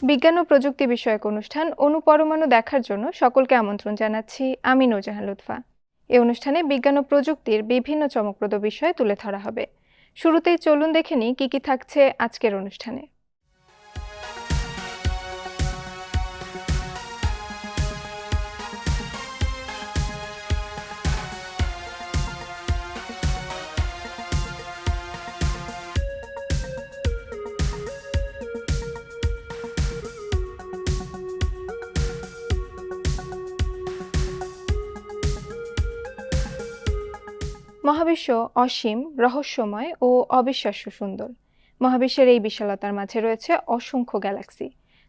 বিজ্ঞান ও প্রযুক্তি বিষয়ক অনুষ্ঠান অনুপরমাণু দেখার জন্য সকলকে আমন্ত্রণ জানাচ্ছি। আমি নূরজাহান লুৎফা। এই অনুষ্ঠানে বিজ্ঞান ও প্রযুক্তির বিভিন্ন চমকপ্রদ বিষয় তুলে ধরা হবে। শুরুতেই চলুন দেখে নিই কি কি থাকছে আজকের অনুষ্ঠানে। মহাবিশ্ব অসীম, রহস্যময় ও অবিশ্বাস্য সুন্দর। মহাবিশ্বের এই বিশালতার মাঝে রয়েছে অসংখ্য গ্যালাক্সি,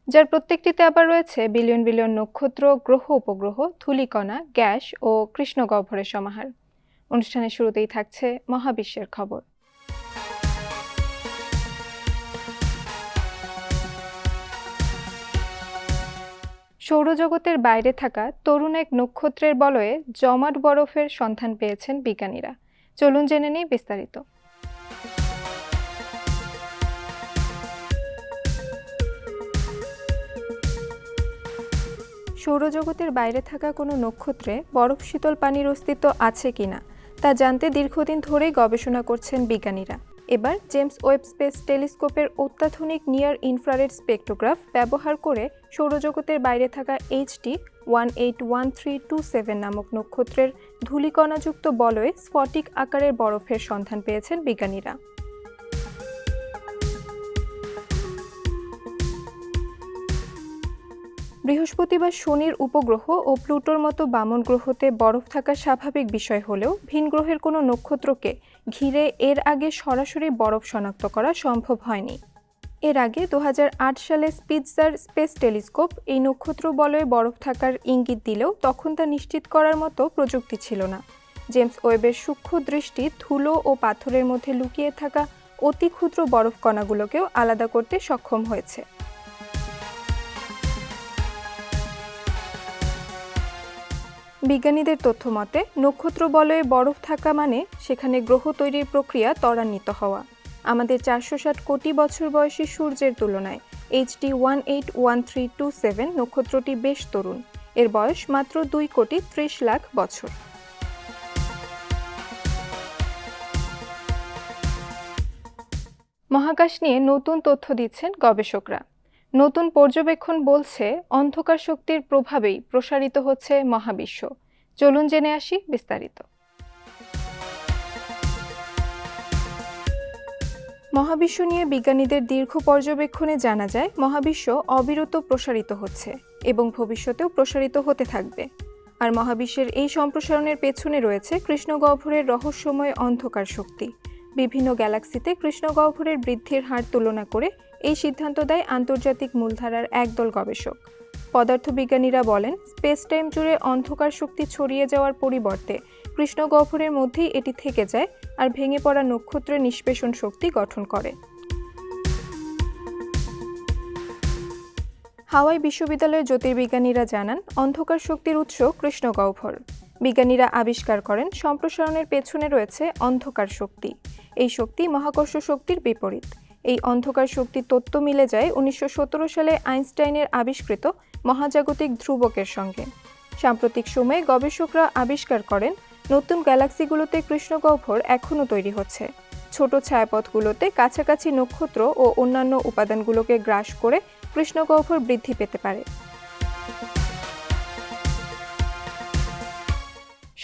যার প্রত্যেকটিতে আবার রয়েছে বিলিয়ন বিলিয়ন নক্ষত্র, গ্রহ, উপগ্রহ, ধূলিকণা, গ্যাস ও কৃষ্ণগহ্বরের সমাহার। অনুষ্ঠানের শুরুতেই থাকছে মহাবিশ্বের খবর। সৌরজগতের বাইরে থাকা তরুণ এক নক্ষত্রের বলয়ে জমাট বরফের সন্ধান পেয়েছেন বিজ্ঞানীরা। চলুন জেনে নিই বিস্তারিত। সৌরজগতের বাইরে থাকা কোনো নক্ষত্রে বরফ শীতল পানির অস্তিত্ব আছে কিনা তা জানতে দীর্ঘদিন ধরেই গবেষণা করছেন বিজ্ঞানীরা। এবার জেমস ওয়েব স্পেস টেলিস্কোপের অত্যাধুনিক নিয়ার ইনফ্রারেড স্পেকট্রোগ্রাফ ব্যবহার করে সৌরজগতের বাইরে থাকা HT 181327 নামক নক্ষত্রের ধূলিকণাযুক্ত বলয়ে স্ফটিক আকারের বরফের সন্ধান পেয়েছেন বিজ্ঞানীরা। বৃহস্পতি বা শনির উপগ্রহ ও প্লুটোর মতো বামন গ্রহতে বরফ থাকা স্বাভাবিক বিষয় হলেও ভিন গ্রহের কোনো নক্ষত্রকে ঘিরে এর আগে সরাসরি বরফ শনাক্ত করা সম্ভব হয়নি। এর আগে 2008 সালে স্পিৎজার স্পেস টেলিস্কোপ এই নক্ষত্র বলয়ে বরফ থাকার ইঙ্গিত দিলেও তখন তা নিশ্চিত করার মতো প্রযুক্তি ছিল না। জেমস ওয়েবের সূক্ষ্ম দৃষ্টি ধুলো ও পাথরের মধ্যে লুকিয়ে থাকা অতি ক্ষুদ্র বরফ কণাগুলোকেও আলাদা করতে সক্ষম হয়েছে। বিজ্ঞানীদের তথ্য মতে নক্ষত্র বলয়ে বরফ থাকা মানে সেখানে গ্রহ তৈরির প্রক্রিয়া ত্বরান্বিত হওয়া। আমাদের 460 কোটি বছর বয়সী সূর্যের তুলনায় HT 181327 নক্ষত্রটি বেশ তরুণ। এর বয়স মাত্র 2,30,00,000 বছর। মহাকাশ নিয়ে নতুন তথ্য দিচ্ছেন গবেষকরা। নতুন পর্যবেক্ষণ বলছে অন্ধকার শক্তির প্রভাবেই প্রসারিত হচ্ছে মহাবিশ্ব। চলুন জেনে আসি বিস্তারিত। মহাবিশ্ব নিয়ে বিজ্ঞানীদের দীর্ঘ পর্যবেক্ষণে জানা যায় মহাবিশ্ব অবিরত প্রসারিত হচ্ছে এবং ভবিষ্যতেও প্রসারিত হতে থাকবে। আর মহাবিশ্বের এই সম্প্রসারণের পেছনে রয়েছে কৃষ্ণগহ্বরের রহস্যময় অন্ধকার শক্তি। বিভিন্ন গ্যালাক্সিতে কৃষ্ণগহ্বরের বৃদ্ধির হার তুলনা করে এই সিদ্ধান্ত দেয় আন্তর্জাতিক মূলধারার একদল গবেষক। পদার্থবিজ্ঞানীরা বলেন, স্পেস টাইম জুড়ে অন্ধকার শক্তি ছড়িয়ে যাওয়ার পরিবর্তে কৃষ্ণগহ্বরের মধ্যেই এটি থেকে যায় আর ভেঙে পড়া নক্ষত্রের নিষ্পেষণ শক্তি গঠন করে। হাওয়াই বিশ্ববিদ্যালয়ের জ্যোতির্বিজ্ঞানীরা জানান, অন্ধকার শক্তির উৎস কৃষ্ণগহ্বর। বিজ্ঞানীরা আবিষ্কার করেন সম্প্রসারণের পেছনে রয়েছে অন্ধকার শক্তি। এই শক্তি মহাকর্ষ শক্তির বিপরীত। এই অন্ধকার শক্তির তত্ত্ব মিলে যায় 1917 সালে আইনস্টাইনের আবিষ্কৃত মহাজাগতিক ধ্রুবকের সঙ্গে। সাম্প্রতিক সময়ে গবেষকরা আবিষ্কার করেন নতুন গ্যালাক্সিগুলোতে কৃষ্ণগহ্বর এখনও তৈরি হচ্ছে। ছোট ছায়াপথগুলোতে কাছাকাছি নক্ষত্র ও অন্যান্য উপাদানগুলোকে গ্রাস করে কৃষ্ণগহ্বর বৃদ্ধি পেতে পারে।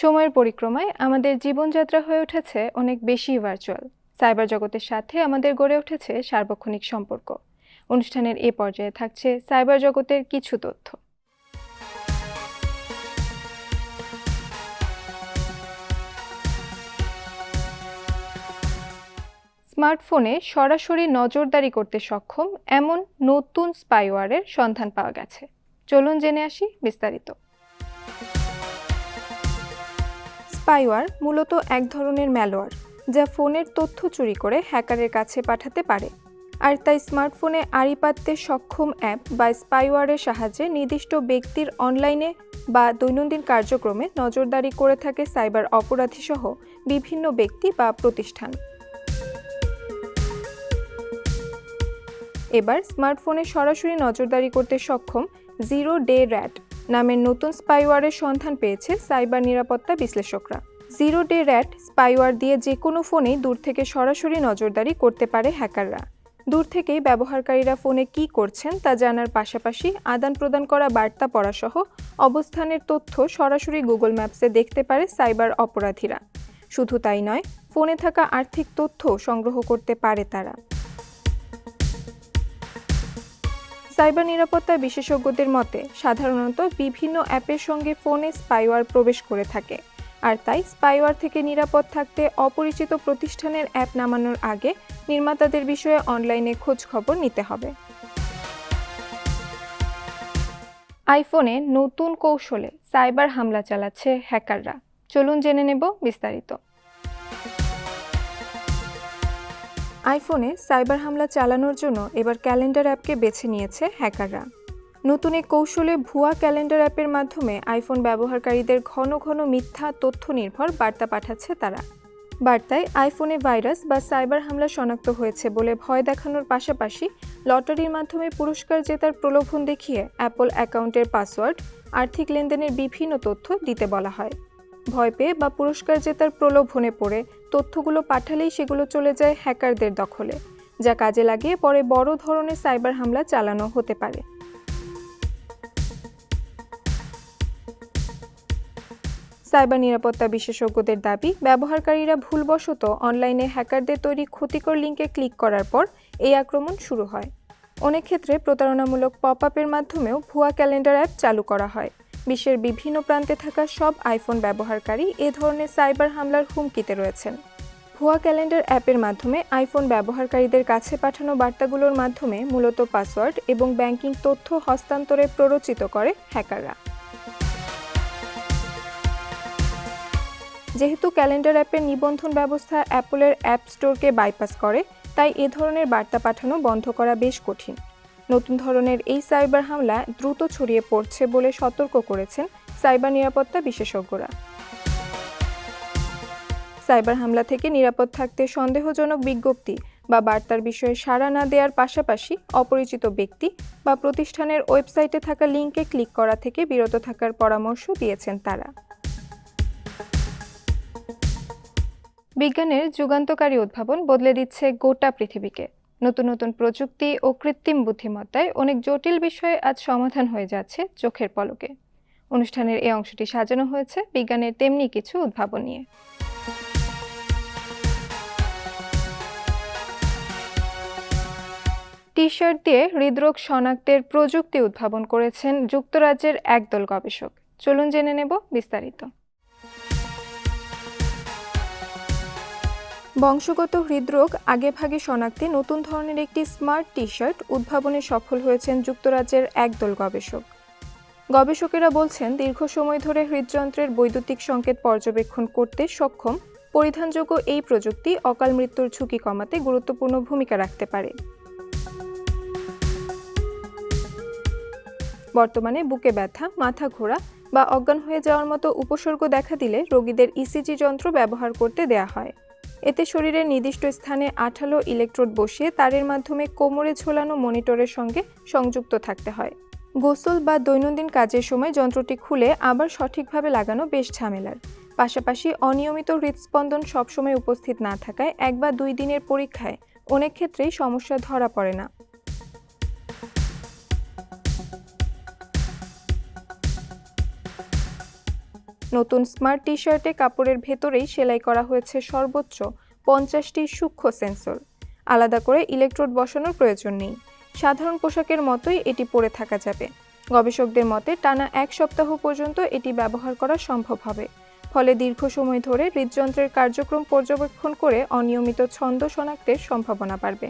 সময়ের পরিক্রমায় আমাদের জীবনযাত্রা হয়ে উঠেছে অনেক বেশি ভার্চুয়াল। সাইবার জগতের সাথে আমাদের গড়ে উঠেছে সার্বক্ষণিক সম্পর্ক। অনুষ্ঠানের এ পর্যায়ে থাকছে সাইবার জগতের কিছু তথ্য। স্মার্টফোনে সরাসরি নজরদারি করতে সক্ষম এমন নতুন স্পাইওয়্যারের সন্ধান পাওয়া গেছে। চলুন জেনে আসি বিস্তারিত। স্পাইওয়্যার মূলত এক ধরনের ম্যালওয়্যার, যা ফোনের তথ্য চুরি করে হ্যাকারের কাছে পাঠাতে পারে। আর তাই স্মার্টফোনে আড়ি পাততে সক্ষম অ্যাপ বা স্পাইওয়্যারের সাহায্যে নির্দিষ্ট ব্যক্তির অনলাইনে বা দৈনন্দিন কার্যক্রমে নজরদারি করে থাকে সাইবার অপরাধীসহ বিভিন্ন ব্যক্তি বা প্রতিষ্ঠান। এবার স্মার্টফোনে সরাসরি নজরদারি করতে সক্ষম জিরো ডে র্যাট নামের নতুন স্পাইওয়ারের সন্ধান পেয়েছে সাইবার নিরাপত্তা বিশ্লেষকরা। জিরো ডে র্যাট স্পাইওয়ার দিয়ে যে কোনো ফোনেই দূর থেকে সরাসরি নজরদারি করতে পারে হ্যাকাররা। দূর থেকেই ব্যবহারকারীরা ফোনে কী করছেন তা জানার পাশাপাশি আদান প্রদান করা বার্তা পড়াসহ অবস্থানের তথ্য সরাসরি গুগল ম্যাপসে দেখতে পারে সাইবার অপরাধীরা। শুধু তাই নয়, ফোনে থাকা আর্থিক তথ্য সংগ্রহ করতে পারে তারা। সাইবার নিরাপত্তা বিশেষজ্ঞদের মতে সাধারণত বিভিন্ন অ্যাপের সঙ্গে ফোনে স্পাইওয়ার প্রবেশ করে থাকে, আর তাই স্পাইওয়ার থেকে নিরাপদ থাকতে অপরিচিত প্রতিষ্ঠানের অ্যাপ নামানোর আগে নির্মাতাদের বিষয়ে অনলাইনে খোঁজ খবর নিতে হবে। আইফোনে নতুন কৌশলে সাইবার হামলা চালাচ্ছে হ্যাকাররা। চলুন জেনে নেব বিস্তারিত। আইফোনে সাইবার হামলা চালানোর জন্য এবার ক্যালেন্ডার অ্যাপকে বেছে নিয়েছে হ্যাকাররা। নতুন এক কৌশলে ভুয়া ক্যালেন্ডার অ্যাপের মাধ্যমে আইফোন ব্যবহারকারীদের ঘন ঘন মিথ্যা তথ্য নির্ভর বার্তা পাঠাচ্ছে তারা। বার্তায় আইফোনে ভাইরাস বা সাইবার হামলা শনাক্ত হয়েছে বলে ভয় দেখানোর পাশাপাশি লটারির মাধ্যমে পুরস্কার জেতার প্রলোভন দেখিয়ে অ্যাপল অ্যাকাউন্টের পাসওয়ার্ড, আর্থিক লেনদেনের বিভিন্ন তথ্য দিতে বলা হয়। ভয় পেয়ে বা পুরস্কার জেতার প্রলোভনে পড়ে তথ্যগুলো পাঠালেই সেগুলো চলে যায় হ্যাকারদের দখলে, যা কাজে লাগিয়ে পরে বড় ধরনের সাইবার হামলা চালানো হতে পারে। সাইবার নিরাপত্তা বিশেষজ্ঞদের দাবি, ব্যবহারকারীরা ভুলবশত অনলাইনে হ্যাকারদের তৈরি ক্ষতিকর লিঙ্কে ক্লিক করার পর এই আক্রমণ শুরু হয়। অনেক ক্ষেত্রে প্রতারণামূলক পপ-আপের মাধ্যমেও ভুয়া ক্যালেন্ডার অ্যাপ চালু করা হয়। বিশ্বের বিভিন্ন প্রান্তে থাকা সব আইফোন ব্যবহারকারী এ ধরনের সাইবার হামলার হুমকিতে রয়েছেন। ভুয়া ক্যালেন্ডার অ্যাপের মাধ্যমে আইফোন ব্যবহারকারীদের কাছে পাঠানো বার্তাগুলোর মাধ্যমে মূলত পাসওয়ার্ড এবং ব্যাংকিং তথ্য হস্তান্তরে প্ররোচিত করে হ্যাকাররা। যেহেতু ক্যালেন্ডার অ্যাপের নিবন্ধন ব্যবস্থা অ্যাপলের অ্যাপ স্টোরকে বাইপাস করে, তাই এ ধরনের বার্তা পাঠানো বন্ধ করা বেশ কঠিন। নতুন ধরনের এই সাইবার হামলা দ্রুত ছড়িয়ে পড়ছে বলে সতর্ক করেছেন সাইবার নিরাপত্তা বিশেষজ্ঞরা। সাইবার হামলা থেকে নিরাপদ থাকতে সন্দেহজনক বিজ্ঞপ্তি বা বার্তার বিষয়ে সাড়া না দেওয়ার পাশাপাশি অপরিচিত ব্যক্তি বা প্রতিষ্ঠানের ওয়েবসাইটে থাকা লিঙ্কে ক্লিক করা থেকে বিরত থাকার পরামর্শ দিয়েছেন তারা। বিজ্ঞানের যুগান্তকারী উদ্ভাবন বদলে দিচ্ছে গোটা পৃথিবীকে। নতুন নতুন প্রযুক্তি ও কৃত্রিম বুদ্ধিমত্তায় অনেক জটিল বিষয়ে আজ সমাধান হয়ে যাচ্ছে চোখের পলকে। অনুষ্ঠানের এই অংশটি সাজানো হয়েছে বিজ্ঞানের তেমনি কিছু উদ্ভাবন নিয়ে। টি-শার্ট দিয়ে হৃদরোগ শনাক্তের প্রযুক্তি উদ্ভাবন করেছেন যুক্তরাজ্যের একদল গবেষক। চলুন জেনে নেব বিস্তারিত। বংশগত হৃদরোগ আগেভাগে শনাক্তে নতুন ধরনের একটি স্মার্ট টি-শার্ট উদ্ভাবনে সফল হয়েছেন যুক্তরাজ্যের একদল গবেষক। গবেষকেরা বলছেন, দীর্ঘ সময় ধরে হৃদযন্ত্রের বৈদ্যুতিক সংকেত পর্যবেক্ষণ করতে সক্ষম পরিধানযোগ্য এই প্রযুক্তি অকাল মৃত্যুর ঝুঁকি কমাতে গুরুত্বপূর্ণ ভূমিকা রাখতে পারে। বর্তমানে বুকে ব্যথা, মাথা ঘোরা বা অজ্ঞান হয়ে যাওয়ার মতো উপসর্গ দেখা দিলে রোগীদের ইসিজি যন্ত্র ব্যবহার করতে দেয়া হয়। এতে শরীরের নির্দিষ্ট স্থানে আঠালো ইলেকট্রোড বসিয়ে তারের মাধ্যমে কোমরে ঝোলানো মনিটরের সঙ্গে সংযুক্ত থাকতে হয়। গোসল বা দৈনন্দিন কাজের সময় যন্ত্রটি খুলে আবার সঠিকভাবে লাগানো বেশ ঝামেলার। পাশাপাশি অনিয়মিত হৃদস্পন্দন সবসময় উপস্থিত না থাকায় 1 বা 2 দিনের পরীক্ষায় অনেক ক্ষেত্রেই সমস্যা ধরা পড়ে না। নতুন স্মার্ট টি-শার্টে কাপড়ের ভেতরেই সেলাই করা হয়েছে সর্বোচ্চ 50টি সূক্ষ্ম সেন্সর। আলাদা করে ইলেকট্রোড বসানোর প্রয়োজন নেই। সাধারণ পোশাকের মতোই এটি পরে থাকা যাবে। গবেষকদের মতে টানা 1 সপ্তাহ পর্যন্ত এটি ব্যবহার করা সম্ভব হবে। ফলে দীর্ঘ সময় ধরে হৃদযন্ত্রের কার্যক্রম পর্যবেক্ষণ করে অনিয়মিত ছন্দ শনাক্তের সম্ভাবনা বাড়বে।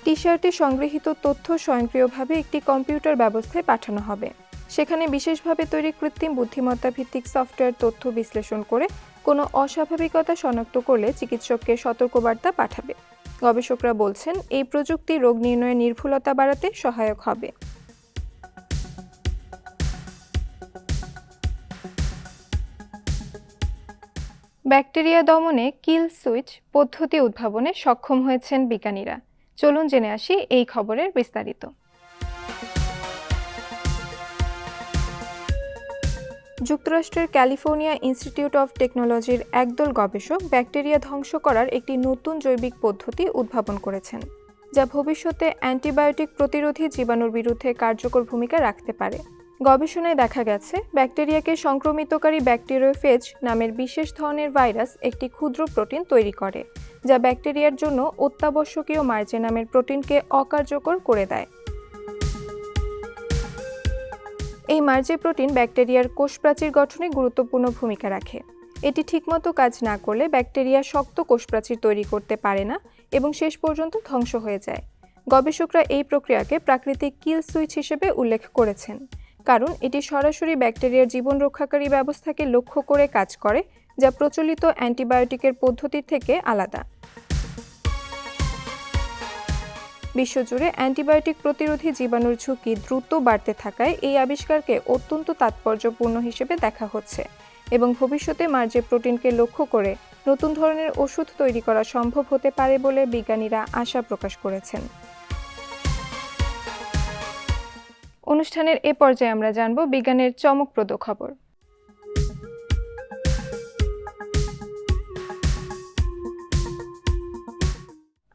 টি-শার্টে সংগৃহীত তথ্য স্বয়ংক্রিয়ভাবে একটি কম্পিউটার ব্যবস্থায় পাঠানো হবে। সেখানে বিশেষভাবে তৈরি কৃত্রিম বুদ্ধিমত্তা ভিত্তিক সফটওয়্যার তথ্য বিশ্লেষণ করে কোনো অস্বাভাবিকতা শনাক্ত করলে চিকিৎসককে সতর্কবার্তা পাঠাবে। গবেষকরা বলছেন, এই প্রযুক্তি রোগ নির্ণয়ে নির্ভুলতা বাড়াতে সহায়ক হবে। ব্যাকটেরিয়া দমনে কিল সুইচ পদ্ধতি উদ্ভাবনে সক্ষম হয়েছেন বিজ্ঞানীরা। চলুন জেনে আসি এই খবরের বিস্তারিত। যুক্তরাষ্ট্রের ক্যালিফোর্নিয়া ইনস্টিটিউট অফ টেকনোলজির একদল গবেষক ব্যাকটেরিয়া ধ্বংস করার একটি নতুন জৈবিক পদ্ধতি উদ্ভাবন করেছেন, যা ভবিষ্যতে অ্যান্টিবায়োটিক প্রতিরোধী জীবাণুর বিরুদ্ধে কার্যকর ভূমিকা রাখতে পারে। গবেষণায় দেখা গেছে, ব্যাকটেরিয়াকে সংক্রমিতকারী ব্যাকটেরিওফেজ নামের বিশেষ ধরনের ভাইরাস একটি ক্ষুদ্র প্রোটিন তৈরি করে, যা ব্যাকটেরিয়ার জন্য অত্যাবশ্যকীয় মার্জে নামের প্রোটিনকে অকার্যকর করে দেয়। এই মার্জে প্রোটিন ব্যাকটেরিয়ার কোষপ্রাচীর গঠনে গুরুত্বপূর্ণ ভূমিকা রাখে। এটি ঠিকমতো কাজ না করলে ব্যাকটেরিয়া শক্ত কোষপ্রাচীর তৈরি করতে পারে না এবং শেষ পর্যন্ত ধ্বংস হয়ে যায়। গবেষকরা এই প্রক্রিয়াকে প্রাকৃতিক কিল সুইচ হিসেবে উল্লেখ করেছেন, কারণ এটি সরাসরি ব্যাকটেরিয়ার জীবন রক্ষাকারী ব্যবস্থাকে লক্ষ্য করে কাজ করে, যা প্রচলিত অ্যান্টিবায়োটিকের পদ্ধতির থেকে আলাদা। বিশ্বজুড়ে অ্যান্টিবায়োটিক প্রতিরোধী জীবাণুর ঝুঁকি দ্রুত বাড়তে থাকায় এই আবিষ্কারকে অত্যন্ত তাৎপর্যপূর্ণ হিসেবে দেখা হচ্ছে এবং ভবিষ্যতে মার্জে প্রোটিনকে লক্ষ্য করে নতুন ধরনের ওষুধ তৈরি করা সম্ভব হতে পারে বলে বিজ্ঞানীরা আশা প্রকাশ করেছেন। অনুষ্ঠানের এ পর্যায়ে আমরা জানব বিজ্ঞানের চমকপ্রদ খবর।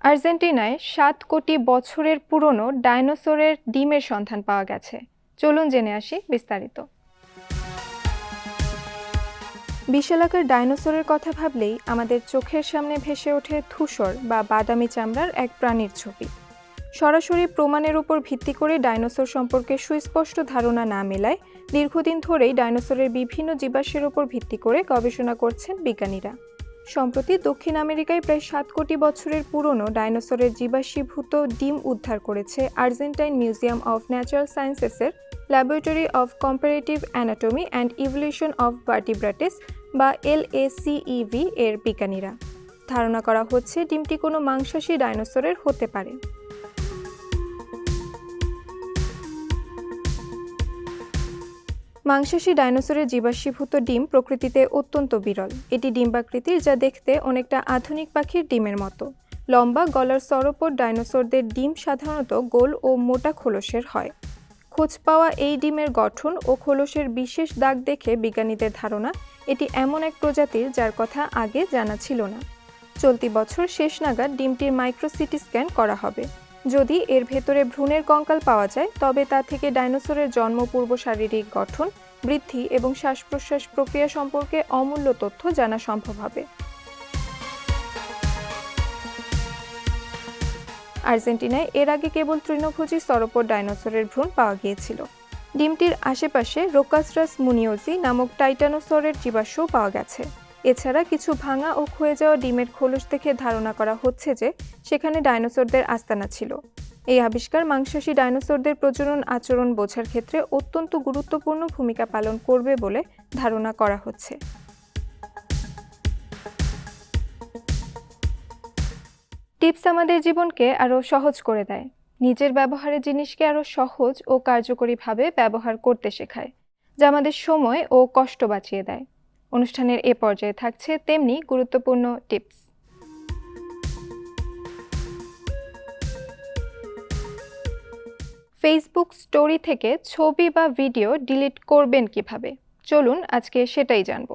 আর্জেন্টিনায় 7 কোটি বছরের পুরনো ডাইনোসরের ডিমের সন্ধান পাওয়া গেছে। চলুন জেনে আসি বিস্তারিত। বিশালাকার ডাইনোসরের কথা ভাবলেই আমাদের চোখের সামনে ভেসে ওঠে ধূসর বা বাদামি চামড়ার এক প্রাণীর ছবি। সরাসরি প্রমাণের উপর ভিত্তি করে ডাইনোসর সম্পর্কে সুস্পষ্ট ধারণা না মেলায় দীর্ঘদিন ধরেই ডাইনোসরের বিভিন্ন জীবাশ্মের উপর ভিত্তি করে গবেষণা করছেন বিজ্ঞানীরা। সম্প্রতি দক্ষিণ আমেরিকায় প্রায় 7 কোটি বছরের পুরনো ডাইনোসরের জীবাশ্মীভূত ডিম উদ্ধার করেছে আর্জেন্টাইন মিউজিয়াম অফ ন্যাচারাল সায়েন্সেসের laboratory of comparative anatomy and evolution of vertebrates বা LACEV এর বিজ্ঞানীরা। ধারণা করা হচ্ছে ডিমটি কোনো মাংসাশী ডাইনোসরের হতে পারে। মাংসাশী ডাইনোসরের জীবাশ্মীভূত ডিম প্রকৃতিতে অত্যন্ত বিরল। এটি ডিম্বাকৃতির, যা দেখতে অনেকটা আধুনিক পাখির ডিমের মতো। লম্বা গলার সরোপর ডাইনোসরদের ডিম সাধারণত গোল ও মোটা খোলসের হয়। খোঁজ পাওয়া এই ডিমের গঠন ও খোলসের বিশেষ দাগ দেখে বিজ্ঞানীদের ধারণা এটি এমন এক প্রজাতির যার কথা আগে জানা ছিল না। চলতি বছর শেষ নাগাদ ডিমটির মাইক্রোসিটি স্ক্যান করা হবে। যদি এর ভেতরে ভ্রূণের কঙ্কাল পাওয়া যায়, তবে তা থেকে ডাইনোসরের জন্মপূর্ব শারীরিক গঠন, বৃদ্ধি এবং শ্বাস-প্রশ্বাস প্রক্রিয়া সম্পর্কে অমূল্য তথ্য জানা সম্ভব হবে। আর্জেন্টিনায় এর আগে কেবল তৃণভোজী সরোপর ডাইনোসরের ভ্রূণ পাওয়া গিয়েছিল। ডিমটির আশেপাশে রোকাসরাস মুনিওজি নামক টাইটানোসরের জীবাশ্মও পাওয়া গেছে। এছাড়া কিছু ভাঙা ও ক্ষয়ে যাওয়া ডিমের খোলস দেখে ধারণা করা হচ্ছে যে সেখানে ডাইনোসরদের আস্তানা ছিল। এই আবিষ্কার মাংসাশী ডাইনোসরদের প্রজনন আচরণ বোঝার ক্ষেত্রে অত্যন্ত গুরুত্বপূর্ণ ভূমিকা পালন করবে বলে ধারণা করা হচ্ছে। টিপস আমাদের জীবনকে আরও সহজ করে দেয়। নিজের ব্যবহারের জিনিসকে আরও সহজ ও কার্যকরীভাবে ব্যবহার করতে শেখায়, যা আমাদের সময় ও কষ্ট বাঁচিয়ে দেয়। অনুষ্ঠানের এ পর্যায়ে থাকছে তেমনি গুরুত্বপূর্ণ টিপস। ফেসবুক স্টোরি থেকে ছবি বা ভিডিও ডিলিট করবেন কিভাবে? চলুন আজকে সেটাই জানব।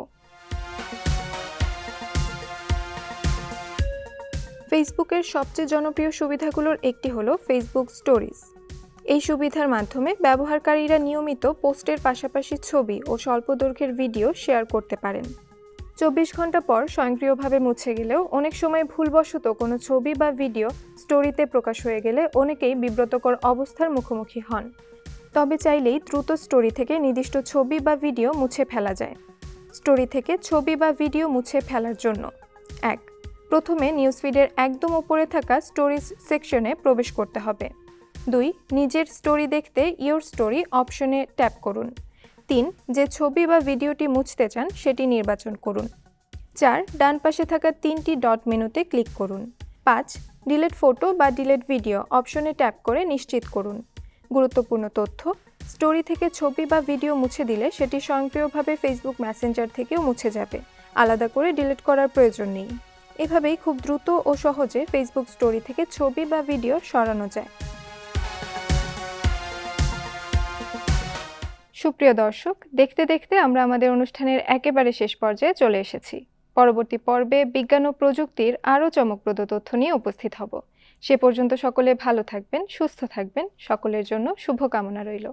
ফেসবুকের সবচেয়ে জনপ্রিয় সুবিধাগুলোর একটি হলো ফেসবুক স্টোরিজ। এই সুবিধার মাধ্যমে ব্যবহারকারীরা নিয়মিত পোস্টের পাশাপাশি ছবি ও স্বল্প দৈর্ঘ্যের ভিডিও শেয়ার করতে পারেন। 24 ঘন্টা পর স্বয়ংক্রিয়ভাবে মুছে গেলেও অনেক সময় ভুলবশত কোনো ছবি বা ভিডিও স্টোরিতে প্রকাশ হয়ে গেলে অনেকেই বিব্রতকর অবস্থার মুখোমুখি হন। তবে চাইলেই দ্রুত স্টোরি থেকে নির্দিষ্ট ছবি বা ভিডিও মুছে ফেলা যায়। স্টোরি থেকে ছবি বা ভিডিও মুছে ফেলার জন্য 1. প্রথমে নিউজফিডের একদম উপরে থাকা স্টোরিজ সেকশনে প্রবেশ করতে হবে। 2. নিজের স্টোরি দেখতে ইয়োর স্টোরি অপশনে ট্যাপ করুন। 3. যে ছবি বা ভিডিওটি মুছতে চান সেটি নির্বাচন করুন। 4. ডান পাশে থাকা 3টি ডট মেনুতে ক্লিক করুন। 5. ডিলিট ফটো বা ডিলিট ভিডিও অপশনে ট্যাপ করে নিশ্চিত করুন। গুরুত্বপূর্ণ তথ্য: স্টোরি থেকে ছবি বা ভিডিও মুছে দিলে সেটি স্বয়ংক্রিয়ভাবে ফেসবুক মেসেঞ্জার থেকেও মুছে যাবে, আলাদা করে ডিলিট করার প্রয়োজন নেই। এভাবেই খুব দ্রুত ও সহজে ফেসবুক স্টোরি থেকে ছবি বা ভিডিও সরানো যায়। সুপ্রিয় দর্শক, দেখতে দেখতে আমরা আমাদের অনুষ্ঠানের একেবারে শেষ পর্যায়ে চলে এসেছি। পরবর্তী পর্বে বিজ্ঞান ও প্রযুক্তির আরও চমকপ্রদ তথ্য নিয়ে উপস্থিত হব। সে পর্যন্ত সকলে ভালো থাকবেন, সুস্থ থাকবেন। সকলের জন্য শুভকামনা রইল।